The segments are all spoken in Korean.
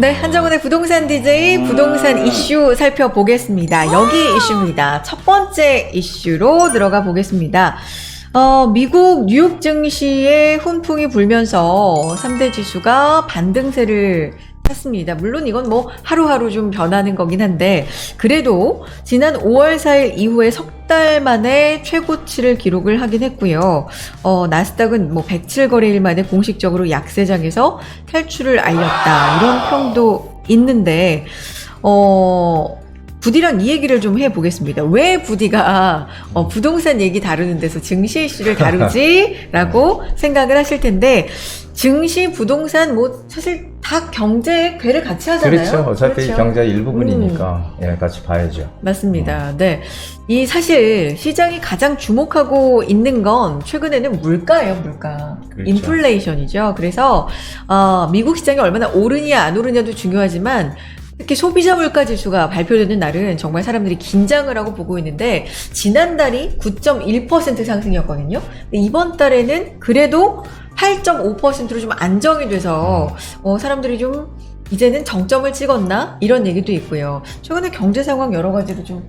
네, 한정훈의 부동산 DJ 부동산 이슈 살펴보겠습니다. 여기 이슈입니다. 첫 번째 이슈로 들어가 보겠습니다. 미국 뉴욕 증시에 훈풍이 불면서 3대 지수가 반등세를 탔습니다. 물론 이건 뭐 하루하루 좀 변하는 거긴 한데 그래도 지난 5월 4일 이후에 석 달 만에 최고치를 기록을 하긴 했고요. 나스닥은 뭐 107거래일 만에 공식적으로 약세장에서 탈출을 알렸다. 이런 평도 있는데 부디랑 이 얘기를 좀 해보겠습니다. 왜 부디가 부동산 얘기 다루는 데서 증시 이슈를 다루지? 라고 생각을 하실 텐데 증시, 부동산 뭐 사실 다 경제의 궤를 같이 하잖아요. 그렇죠. 어차피 그렇죠? 경제의 일부분이니까 예, 같이 봐야죠. 맞습니다. 네. 이 사실 시장이 가장 주목하고 있는 건 최근에는 물가예요, 물가. 그렇죠. 인플레이션이죠. 그래서 미국 시장이 얼마나 오르냐 안 오르냐도 중요하지만 특히 소비자 물가 지수가 발표되는 날은 정말 사람들이 긴장을 하고 보고 있는데 지난달이 9.1% 상승이었거든요. 근데 이번 달에는 그래도 8.5%로 좀 안정이 돼서 사람들이 좀 이제는 정점을 찍었나? 이런 얘기도 있고요. 최근에 경제 상황 여러 가지로 좀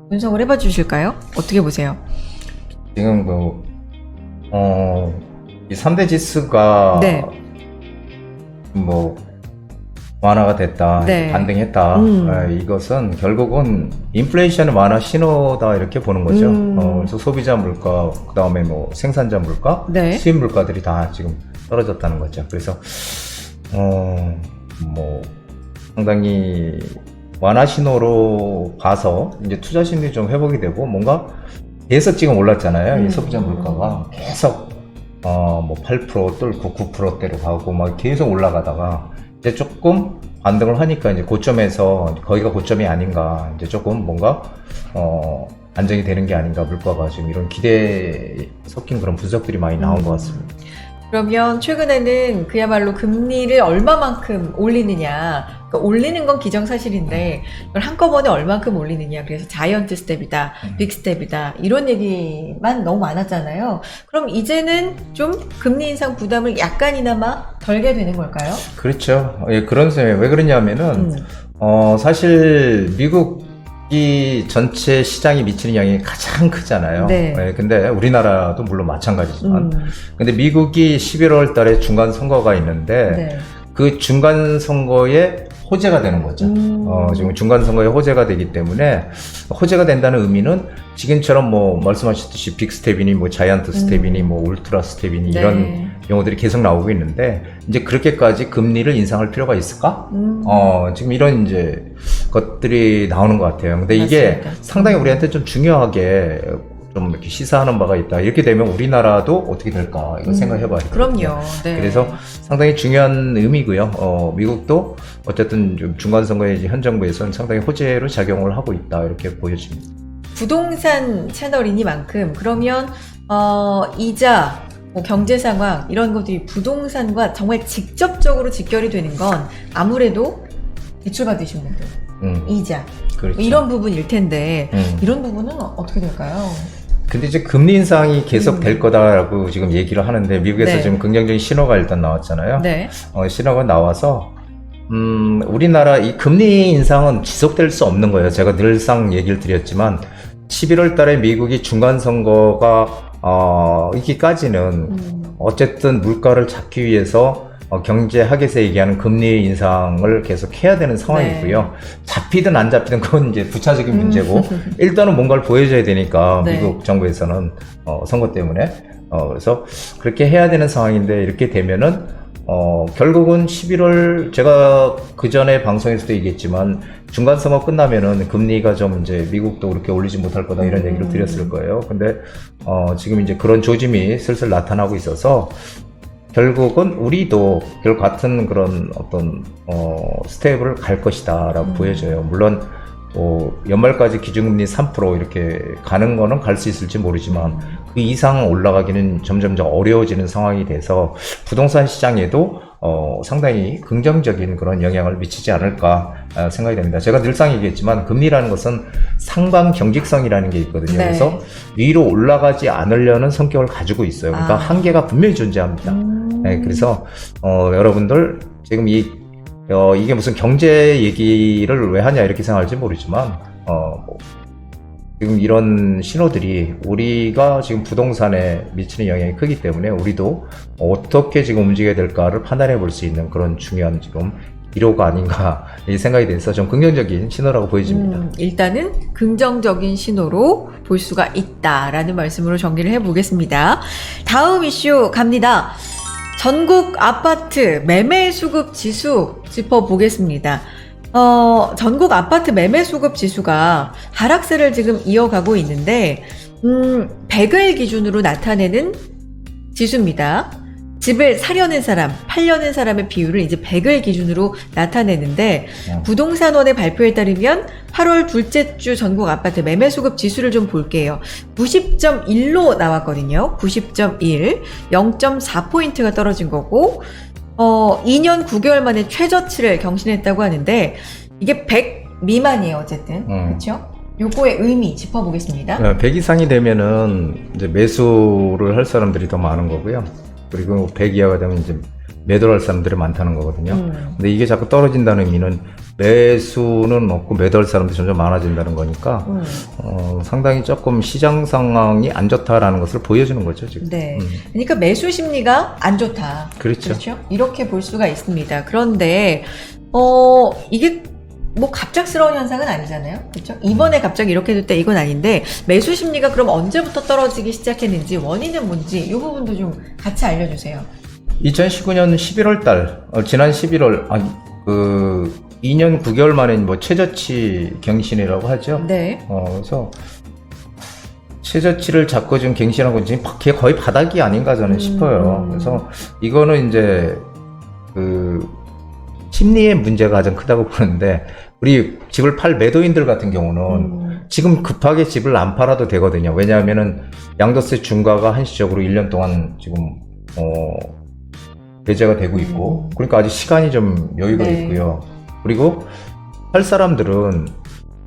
분석을 해봐 주실까요? 어떻게 보세요? 지금 이 3대 지수가 네. 뭐 완화가 됐다, 네. 반등했다. 이것은 결국은 인플레이션 완화 신호다 이렇게 보는 거죠. 그래서 소비자 물가, 그 다음에 뭐 생산자 물가, 네. 수입 물가들이 다 지금 떨어졌다는 거죠. 그래서 뭐 상당히 완화 신호로 봐서 이제 투자 심리 좀 회복이 되고 뭔가 계속 지금 올랐잖아요. 이 소비자 물가가 계속 뭐 8% 뚫고 9%대로 가고 막 계속 올라가다가 이제 조금 반등을 하니까 이제 고점에서 거기가 고점이 아닌가, 이제 조금 뭔가 안정이 되는 게 아닌가, 물가가 지금 이런 기대에 섞인 그런 분석들이 많이 나온 것 같습니다. 그러면 최근에는 그야말로 금리를 얼마만큼 올리느냐, 그러니까 올리는 건 기정사실인데 이걸 한꺼번에 얼마만큼 올리느냐, 그래서 자이언트 스텝이다, 빅 스텝이다 이런 얘기만 너무 많았잖아요. 그럼 이제는 좀 금리 인상 부담을 약간이나마 덜게 되는 걸까요? 그렇죠. 예, 그런 셈이에요. 왜 그러냐면은 사실 미국이 전체 시장에 미치는 영향이 가장 크잖아요. 네. 예, 근데 우리나라도 물론 마찬가지지만 근데 미국이 11월 달에 중간 선거가 있는데 네. 그 중간 선거에 호재가 되는 거죠. 지금 중간 선거에 호재가 되기 때문에 호재가 된다는 의미는 지금처럼 뭐 말씀하셨듯이 빅 스텝이니 뭐 자이언트 스텝이니 뭐 울트라 스텝이니 네. 이런 용어들이 계속 나오고 있는데 이제 그렇게까지 금리를 인상할 필요가 있을까? 지금 이런 이제 것들이 나오는 것 같아요. 근데 이게 맞습니다. 상당히 우리한테 좀 중요하게 좀 이렇게 시사하는 바가 있다. 이렇게 되면 우리나라도 어떻게 될까? 이거 생각해 봐야 돼요. 그럼요. 네. 그래서 상당히 중요한 의미고요. 미국도 어쨌든 좀 중간선거에 이제 현 정부에서는 상당히 호재로 작용을 하고 있다. 이렇게 보여집니다. 부동산 채널이니만큼 그러면 이자, 뭐 경제 상황 이런 것들이 부동산과 정말 직접적으로 직결이 되는 건 아무래도 대출 받으신 분들, 이자 그렇죠. 이런 부분일 텐데 이런 부분은 어떻게 될까요? 근데 이제 금리 인상이 계속 될 거다라고 지금 얘기를 하는데 미국에서 네. 지금 긍정적인 신호가 일단 나왔잖아요. 네. 신호가 나와서 우리나라 이 금리 인상은 지속될 수 없는 거예요. 제가 늘상 얘기를 드렸지만 11월 달에 미국이 중간 선거가 있기까지는 어쨌든 물가를 잡기 위해서 경제학에서 얘기하는 금리 인상을 계속 해야 되는 상황이고요. 네. 잡히든 안 잡히든 그건 이제 부차적인 문제고 일단은 뭔가를 보여줘야 되니까 네. 미국 정부에서는 선거 때문에 그래서 그렇게 해야 되는 상황인데 이렇게 되면은 결국은 11월 제가 그 전에 방송에서도 얘기했지만 중간 선거 끝나면은 금리가 좀 이제 미국도 그렇게 올리지 못할 거다 이런 얘기를 드렸을 거예요. 근데 지금 이제 그런 조짐이 슬슬 나타나고 있어서 결국은 우리도 결국 같은 그런 어떤 스텝을 갈 것이다라고 보여져요. 물론 연말까지 기준금리 3% 이렇게 가는 거는 갈 수 있을지 모르지만 그 이상 올라가기는 점점 더 어려워지는 상황이 돼서 부동산 시장에도 상당히 긍정적인 그런 영향을 미치지 않을까 생각이 됩니다. 제가 늘상 얘기했지만 금리라는 것은 상방 경직성이라는 게 있거든요. 네. 그래서 위로 올라가지 않으려는 성격을 가지고 있어요. 그러니까 한계가 분명히 존재합니다. 네, 그래서 여러분들 지금 이 이게 무슨 경제 얘기를 왜 하냐 이렇게 생각할지 모르지만 뭐 지금 이런 신호들이 우리가 지금 부동산에 미치는 영향이 크기 때문에 우리도 어떻게 지금 움직여야 될까를 판단해 볼 수 있는 그런 중요한 지금 기로가 아닌가 이 생각이 돼서 좀 긍정적인 신호라고 보여집니다. 일단은 긍정적인 신호로 볼 수가 있다라는 말씀으로 정리를 해보겠습니다. 다음 이슈 갑니다. 전국 아파트 매매 수급 지수 짚어보겠습니다. 전국 아파트 매매 수급 지수가 하락세를 지금 이어가고 있는데, 100을 기준으로 나타내는 지수입니다. 집을 사려는 사람, 팔려는 사람의 비율을 이제 100을 기준으로 나타내는데, 부동산원의 발표에 따르면 8월 둘째 주 전국 아파트 매매 수급 지수를 좀 볼게요. 90.1로 나왔거든요. 90.1, 0.4포인트가 떨어진 거고, 2년 9개월 만에 최저치를 경신했다고 하는데, 이게 100 미만이에요, 어쨌든. 그렇죠? 요거의 의미 짚어보겠습니다. 100 이상이 되면은 이제 매수를 할 사람들이 더 많은 거고요. 그리고 100 이하가 되면 이제 매도를 할 사람들이 많다는 거거든요. 근데 이게 자꾸 떨어진다는 의미는 매수는 없고 매도할 사람들이 점점 많아진다는 거니까 상당히 조금 시장 상황이 안 좋다라는 것을 보여주는 거죠, 지금. 네. 그러니까 매수 심리가 안 좋다. 그렇죠. 그렇죠? 이렇게 볼 수가 있습니다. 그런데 이게 뭐 갑작스러운 현상은 아니잖아요. 그렇죠? 이번에 갑자기 이렇게 됐다 이건 아닌데 그럼 심리가 그럼 언제부터 떨어지기 시작했는지 원인은 뭔지 이 부분도 좀 같이 알려주세요. 2019년 11월 달 지난 11월 2년 9개월 만에 뭐 최저치 경신이라고 하죠. 네. 그래서 최저치를 잡고 지금 갱신한 건 지금 거의 바닥이 아닌가 저는 싶어요. 그래서 이거는 이제 심리의 문제가 가장 크다고 보는데 우리 집을 팔 매도인들 같은 경우는 지금 급하게 집을 안 팔아도 되거든요. 왜냐하면은 양도세 중과가 한시적으로 1년 동안 지금 배제가 되고 있고 그러니까 아직 시간이 좀 여유가 네. 있고요. 그리고 할 사람들은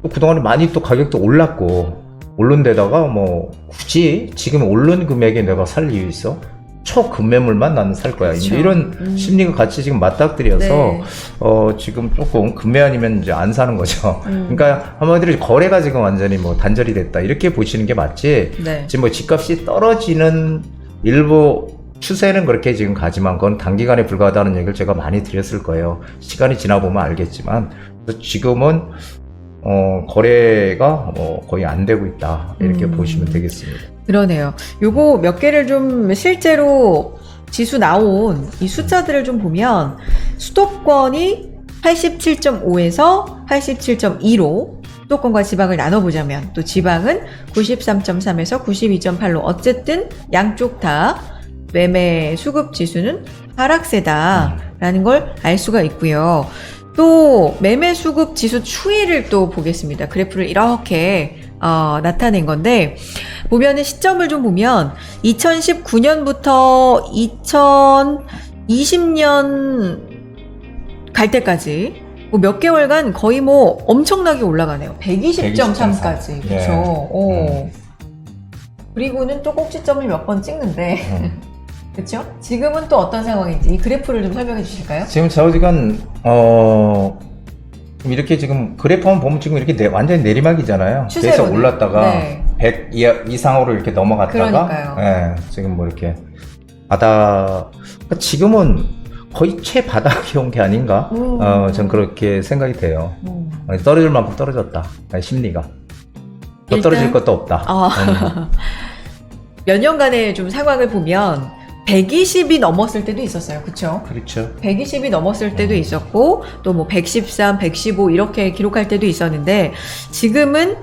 또 그동안에 많이 또 가격도 올랐고 오른 데다가 뭐 굳이 지금 오른 금액에 내가 살 이유 있어? 초급매물만 나는 살 거야. 그렇죠. 이제 이런 심리가 같이 지금 맞닥뜨려서 네. 지금 조금 급매 아니면 이제 안 사는 거죠. 그러니까 한마디로 거래가 지금 완전히 뭐 단절이 됐다 이렇게 보시는 게 맞지. 네. 지금 뭐 집값이 떨어지는 일부 추세는 그렇게 지금 가지만 그건 단기간에 불과하다는 얘기를 제가 많이 드렸을 거예요. 시간이 지나 보면 알겠지만 그래서 지금은 거래가 거의 안 되고 있다 이렇게 보시면 되겠습니다. 그러네요. 요거 몇 개를 좀 실제로 지수 나온 이 숫자들을 좀 보면 수도권이 87.5에서 87.2로 수도권과 지방을 나눠보자면 또 지방은 93.3에서 92.8로 어쨌든 양쪽 다 매매 수급 지수는 하락세다라는 걸 알 수가 있고요. 또 매매 수급 지수 추이를 또 보겠습니다. 그래프를 이렇게 나타낸 건데 보면은 시점을 좀 보면 2019년부터 2020년 갈 때까지 뭐 몇 개월간 거의 뭐 엄청나게 올라가네요. 120.3까지. 그렇죠. 그리고는 또 꼭지점을 몇 번 찍는데 그렇죠? 지금은 또 어떤 상황인지 이 그래프를 좀 설명해 주실까요? 지금 좌우지간 이렇게 지금 그래프만 보면 지금 이렇게 완전히 내리막이잖아요. 추세로 계속 올랐다가 네. 100 이상으로 이렇게 넘어갔다가 그러니까요. 지금 뭐 이렇게 바닥 지금은 거의 최바닥이 온 게 아닌가? 전 그렇게 생각이 돼요. 떨어질 만큼 떨어졌다. 심리가. 더 떨어질 것도 없다. 몇 년간의 좀 상황을 보면 120이 넘었을 때도 있었어요. 그렇죠? 그렇죠. 120이 넘었을 때도 있었고 또 뭐 113, 115 이렇게 기록할 때도 있었는데 지금은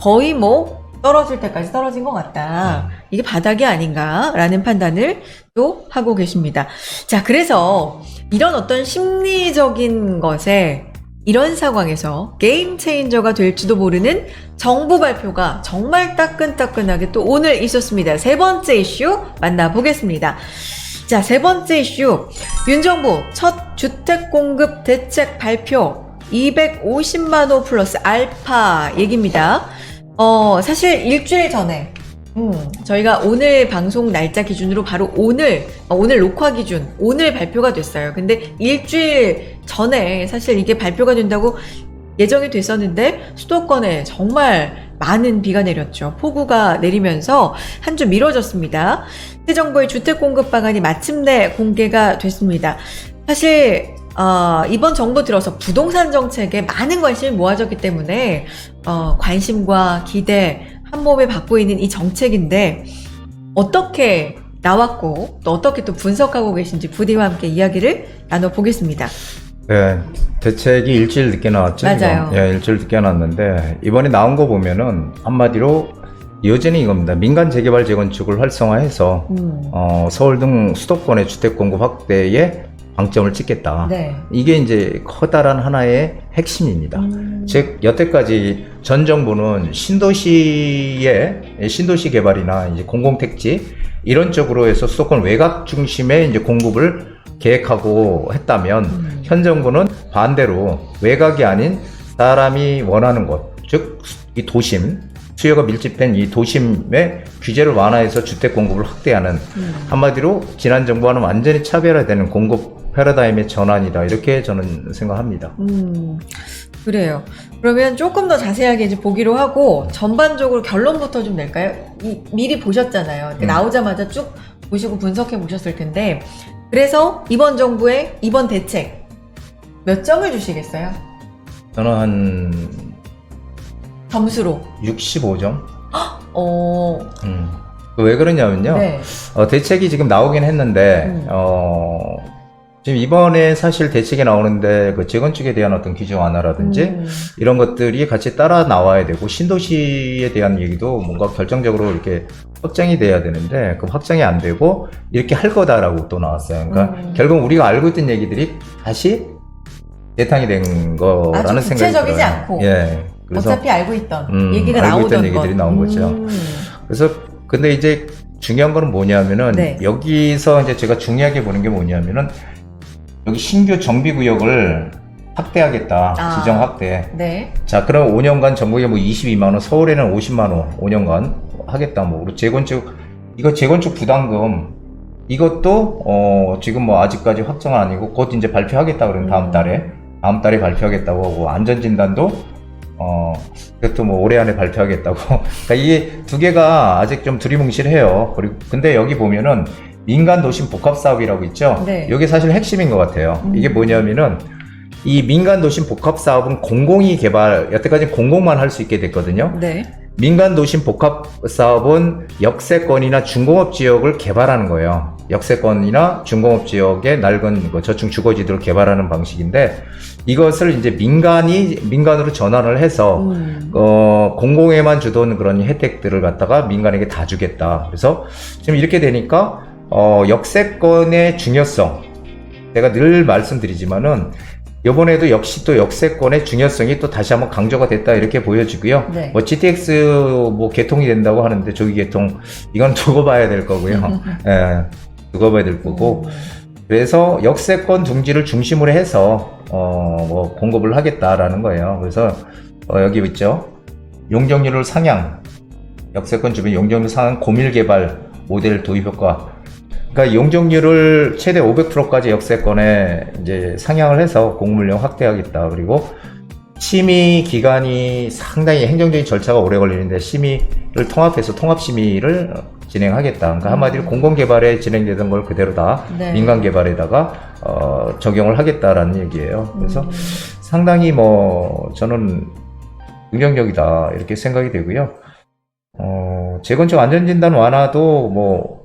거의 뭐 떨어질 때까지 떨어진 것 같다. 이게 바닥이 아닌가라는 판단을 또 하고 계십니다. 자, 그래서 이런 어떤 심리적인 것에 이런 상황에서 게임 체인저가 될지도 모르는 정부 발표가 정말 따끈따끈하게 또 오늘 있었습니다. 세 번째 이슈 만나보겠습니다. 자, 세 번째 이슈. 윤 정부 첫 주택 공급 대책 발표 250만 호 플러스 알파 얘기입니다. 사실 일주일 전에 저희가 오늘 방송 날짜 기준으로 바로 오늘 녹화 기준, 오늘 발표가 됐어요. 근데 일주일 전에 사실 이게 발표가 된다고 예정이 됐었는데 수도권에 정말 많은 비가 내렸죠. 폭우가 내리면서 한 주 미뤄졌습니다. 새 정부의 주택 공급 방안이 마침내 공개가 됐습니다. 사실 이번 정부 들어서 부동산 정책에 많은 관심이 모아졌기 때문에 관심과 기대 한 몸에 받고 있는 이 정책인데 어떻게 나왔고 또 어떻게 또 분석하고 계신지 부디와 함께 이야기를 나눠보겠습니다. 네, 대책이 일주일 늦게 나왔죠. 맞아요. 예, 일주일 늦게 나왔는데 이번에 나온 거 보면은 한마디로 여전히 이겁니다. 민간 재개발 재건축을 활성화해서 서울 등 수도권의 주택 공급 확대에 방점을 찍겠다. 네. 이게 이제 커다란 하나의 핵심입니다. 즉 여태까지 전 정부는 신도시 개발이나 이제 공공택지 이런 쪽으로 해서 수도권 외곽 중심의 이제 공급을 계획하고 했다면 현 정부는 반대로 외곽이 아닌 사람이 원하는 곳, 즉 이 도심, 수요가 밀집된 이 도심의 규제를 완화해서 주택 공급을 확대하는 한마디로 지난 정부와는 완전히 차별화되는 공급 패러다임의 전환이다. 이렇게 저는 생각합니다. 그래요. 그러면 조금 더 자세하게 이제 보기로 하고 전반적으로 결론부터 좀 낼까요? 미리 보셨잖아요. 나오자마자 쭉 보시고 분석해 보셨을 텐데 그래서 이번 정부의 이번 대책 몇 점을 주시겠어요? 저는 한 점수로 65점? 어... 왜 그러냐면요. 네. 대책이 지금 나오긴 했는데 지금 이번에 사실 대책이 나오는데 그 재건축에 대한 어떤 규제 완화라든지 이런 것들이 같이 따라 나와야 되고 신도시에 대한 얘기도 뭔가 결정적으로 이렇게 확장이 돼야 되는데 그 확장이 안 되고 이렇게 할 거다라고 또 나왔어요. 그러니까 결국 우리가 알고 있던 얘기들이 다시 예탕이 된 거라는 아주 생각이 들어요. 구체적이지 않고 예. 그래서 어차피 알고 있던 얘기가 알고 나오던 있던 얘기들이 나온 거죠. 그래서 근데 이제 중요한 거는 뭐냐면은 네. 여기서 이제 제가 중요하게 보는 게 뭐냐면은 여기 신규 정비구역을 확대하겠다. 지정 확대. 네. 자, 그럼 5년간 전국에 뭐 22만 원, 서울에는 50만 원, 5년간 하겠다. 뭐 그리고 재건축 부담금 이것도 지금 뭐 아직까지 확정은 아니고 곧 이제 발표하겠다 그러는 다음 달에 발표하겠다고 하고 안전진단도 그것도 뭐 올해 안에 발표하겠다고. 그러니까 이게 두 개가 아직 좀 두리뭉실해요. 그리고 근데 여기 보면은 민간 도심 복합 사업이라고 있죠. 네. 이게 사실 핵심인 것 같아요. 이게 뭐냐면은 이 민간 도심 복합 사업은 공공이 개발, 여태까지 공공만 할 수 있게 됐거든요. 네. 민간 도심 복합 사업은 역세권이나 중공업 지역을 개발하는 거예요. 역세권이나 중공업 지역의 낡은 저층 주거지들을 개발하는 방식인데 이것을 이제 민간으로 전환을 해서 공공에만 주던 그런 혜택들을 갖다가 민간에게 다 주겠다. 그래서 지금 이렇게 되니까 역세권의 중요성, 제가 늘 말씀드리지만은 이번에도 역시 또 역세권의 중요성이 또 다시 한번 강조가 됐다 이렇게 보여지고요. 네. 뭐 GTX 뭐 개통이 된다고 하는데 조기 개통 이건 두고 봐야 될 거고요. 예, 두고 봐야 될 거고. 그래서 역세권 둥지를 중심으로 해서 뭐 공급을 하겠다라는 거예요. 그래서 여기 있죠. 용적률을 상향, 역세권 주변 용적률 상향 고밀 개발 모델 도입 효과. 그러니까 용적률을 최대 500%까지 역세권에 이제 상향을 해서 공급물량 확대하겠다. 그리고 심의 기간이 상당히 행정적인 절차가 오래 걸리는데 심의를 통합해서 통합심의를 진행하겠다. 그러니까 한마디로 공공개발에 진행되던 걸 그대로 다 네. 민간개발에다가 적용을 하겠다라는 얘기예요. 그래서 상당히 뭐 저는 긍정적이다 이렇게 생각이 되고요. 재건축 안전진단 완화도 뭐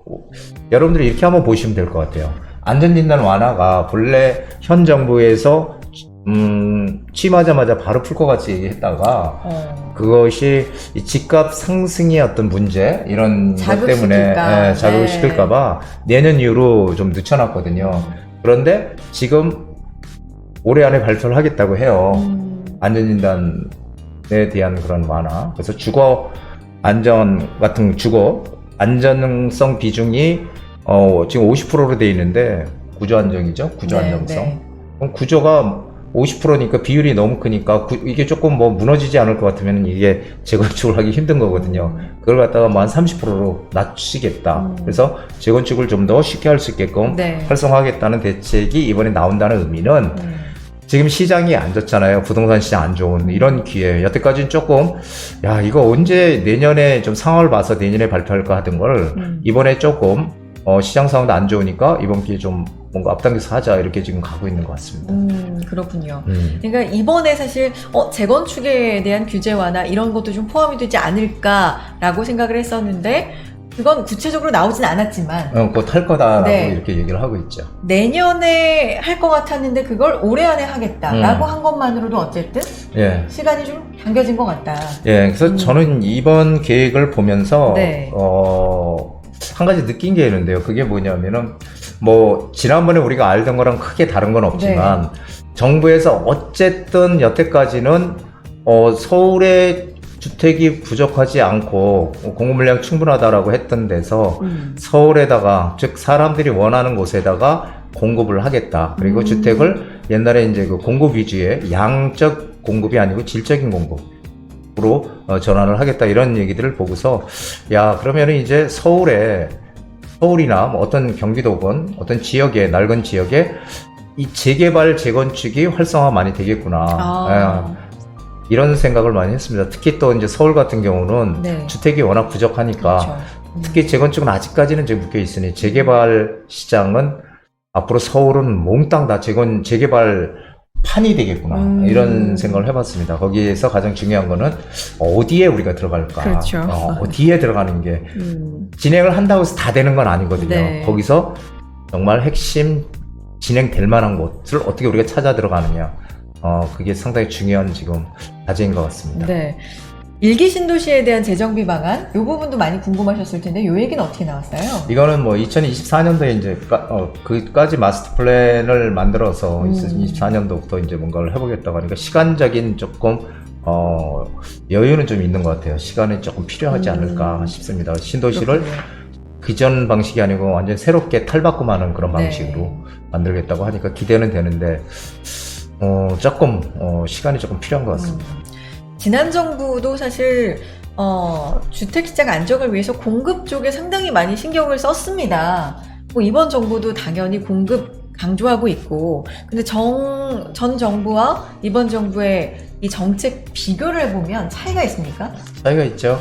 여러분들이 이렇게 한번 보시면 될 것 같아요. 안전진단 완화가 본래 현 정부에서 취임하자마자 바로 풀 것 같이 얘기했다가 그것이 이 집값 상승의 어떤 문제 이런 것 때문에 자극을 시킬까봐 내년 이후로 좀 늦춰놨거든요. 그런데 지금 올해 안에 발표를 하겠다고 해요. 안전진단에 대한 그런 완화. 그래서 주거 안전 같은 주거 안전성 비중이 지금 50%로 돼 있는데 구조 안정이죠. 구조 안정성. 네. 그럼 구조가 50%니까 비율이 너무 크니까 이게 조금 뭐 무너지지 않을 것 같으면 이게 재건축을 하기 힘든 거거든요. 그걸 갖다가 뭐 한 30%로 낮추시겠다. 그래서 재건축을 좀 더 쉽게 할 수 있게끔 네. 활성화하겠다는 대책이 이번에 나온다는 의미는 지금 시장이 안 좋잖아요. 부동산 시장 안 좋은 이런 기회. 여태까지는 조금 야 이거 언제 내년에 좀 상황을 봐서 내년에 발표할까 하던 걸 이번에 조금 시장 상황도 안 좋으니까 이번 기회에 좀 뭔가 앞당겨서 하자 이렇게 지금 가고 있는 것 같습니다. 그렇군요. 그러니까 이번에 사실 재건축에 대한 규제 완화 이런 것도 좀 포함이 되지 않을까라고 생각을 했었는데 그건 구체적으로 나오진 않았지만 곧 할 거다라고 네. 이렇게 얘기를 하고 있죠. 내년에 할 것 같았는데 그걸 올해 안에 하겠다라고 한 것만으로도 어쨌든 예. 시간이 좀 당겨진 것 같다. 예, 그래서 저는 이번 계획을 보면서 네. 한 가지 느낀 게 있는데요. 그게 뭐냐면은 뭐 지난번에 우리가 알던 거랑 크게 다른 건 없지만 정부에서 어쨌든 여태까지는 서울에 주택이 부족하지 않고 공급 물량 충분하다라고 했던 데서 서울에다가 즉 사람들이 원하는 곳에다가 공급을 하겠다. 그리고 주택을 옛날에 이제 그 공급 위주의 양적 공급이 아니고 질적인 공급으로 전환을 하겠다 이런 얘기들을 보고서 야 그러면은 이제 서울이나 뭐 어떤 경기도건 어떤 지역에 낡은 지역에 이 재개발 재건축이 활성화 많이 되겠구나. 이런 생각을 많이 했습니다. 특히 또 이제 서울 같은 경우는 네. 주택이 워낙 부족하니까 그렇죠. 특히 재건축은 아직까지는 좀 묶여 있으니 재개발 시장은 앞으로 서울은 몽땅 다 재개발 판이 되겠구나 이런 생각을 해봤습니다. 거기에서 가장 중요한 거는 어디에 우리가 들어갈까, 그렇죠. 어디에 들어가는 게 진행을 한다고 해서 다 되는 건 아니거든요. 네. 거기서 정말 핵심 진행될 만한 곳을 어떻게 우리가 찾아 들어가느냐. 그게 상당히 중요한 지금 과제인 것 같습니다. 네. 일기 신도시에 대한 재정비 방안, 이 부분도 많이 궁금하셨을 텐데, 이 얘기는 어떻게 나왔어요? 이거는 뭐 2024년도에 이제 그까지 마스터 플랜을 만들어서 2024년도부터 이제 뭔가를 해보겠다고 하니까 시간적인 조금 여유는 좀 있는 것 같아요. 시간이 조금 필요하지 않을까 싶습니다. 신도시를 그렇군요. 기존 방식이 아니고 완전 새롭게 탈바꿈하는 그런 방식으로 만들겠다고 하니까 기대는 되는데 조금 시간이 조금 필요한 것 같습니다. 지난 정부도 사실 주택시장 안정을 위해서 공급 쪽에 상당히 많이 신경을 썼습니다. 뭐 이번 정부도 당연히 공급 강조하고 있고, 근데 전 정부와 이번 정부의 이 정책 비교를 해보면 차이가 있습니까? 차이가 있죠.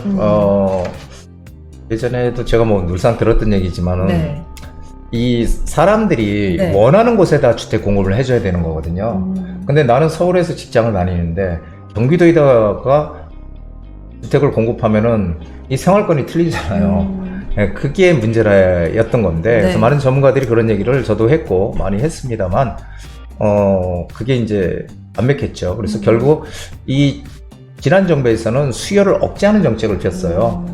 예전에도 제가 뭐 늘상 들었던 얘기지만은 네. 이 사람들이 네. 원하는 곳에다 주택 공급을 해줘야 되는 거거든요. 근데 나는 서울에서 직장을 다니는데 경기도에다가 주택을 공급하면은 이 생활권이 틀리잖아요. 네, 그게 문제였던 건데 네. 그래서 많은 전문가들이 그런 얘기를 저도 했고 많이 했습니다만 그게 이제 안 맥혔죠. 그래서 결국 이 지난 정부에서는 수요를 억제하는 정책을 폈어요.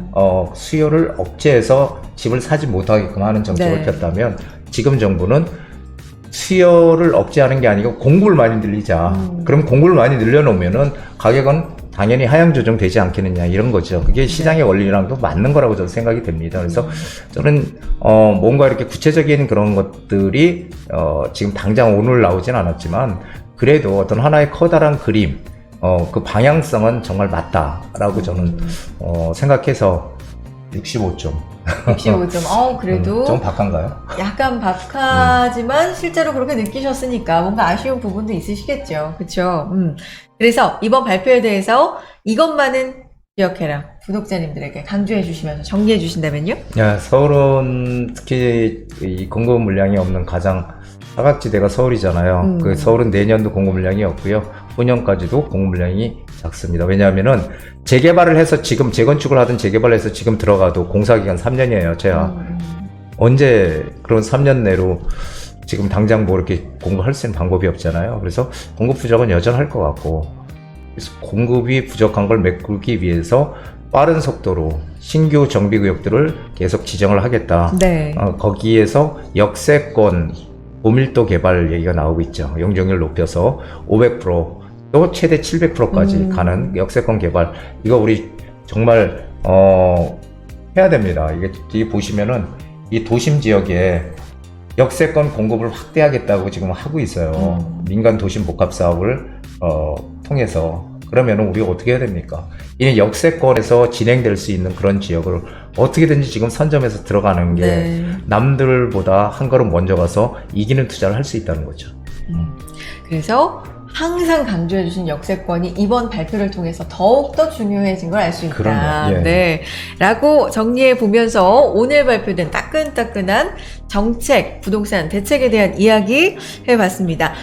수요를 억제해서 집을 사지 못하게끔 하는 정책을 네. 폈다면 지금 정부는 수요를 억제하는 게 아니고 공급을 많이 늘리자. 그럼 공급을 많이 늘려놓으면은 가격은 당연히 하향 조정되지 않겠느냐 이런 거죠. 그게 시장의 원리랑도 맞는 거라고 저는 생각이 됩니다. 그래서 저는 뭔가 이렇게 구체적인 그런 것들이 지금 당장 오늘 나오진 않았지만 그래도 어떤 하나의 커다란 그림 그 방향성은 정말 맞다라고 저는 생각해서 65점. 65점. 그래도 좀 박한가요? 약간 박하지만 실제로 그렇게 느끼셨으니까 뭔가 아쉬운 부분도 있으시겠죠. 그렇죠? 그래서 이번 발표에 대해서 이것만은 기억해라. 구독자님들에게 강조해 주시면서 정리해 주신다면요? 야, 서울은 특히 이 공급 물량이 없는 가장 사각지대가 서울이잖아요. 그 서울은 내년도 공급 물량이 없고요. 후년까지도 공급 물량이 작습니다. 왜냐하면은 재개발을 해서 지금 재건축을 하든 재개발을 해서 지금 들어가도 공사기간 3년이에요. 제가 언제 그런 3년 내로 지금 당장 뭐 이렇게 공급할 수 있는 방법이 없잖아요. 그래서 공급 부족은 여전할 것 같고 그래서 공급이 부족한 걸 메꾸기 위해서 빠른 속도로 신규 정비구역들을 계속 지정을 하겠다. 네. 거기에서 역세권 고밀도 개발 얘기가 나오고 있죠. 용적률 높여서 500%, 또 최대 700%까지 가는 역세권 개발. 이거 우리 정말 해야 됩니다. 이게 보시면은 이 도심 지역에 역세권 공급을 확대하겠다고 지금 하고 있어요. 민간 도심 복합 사업을 통해서. 그러면 우리가 어떻게 해야 됩니까? 이 역세권에서 진행될 수 있는 그런 지역을 어떻게든지 지금 선점해서 들어가는 게 네. 남들보다 한 걸음 먼저 가서 이기는 투자를 할 수 있다는 거죠. 그래서 항상 강조해주신 역세권이 이번 발표를 통해서 더욱더 중요해진 걸 알 수 있다. 그럼요. 예. 네. 라고 정리해 보면서 오늘 발표된 따끈따끈한 정책, 부동산 대책에 대한 이야기 해봤습니다.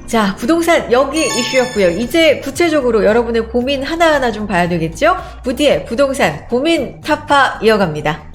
자, 부동산 여기 이슈였고요. 이제 구체적으로 여러분의 고민 하나하나 좀 봐야 되겠죠? 부디의 부동산 고민 타파 이어갑니다.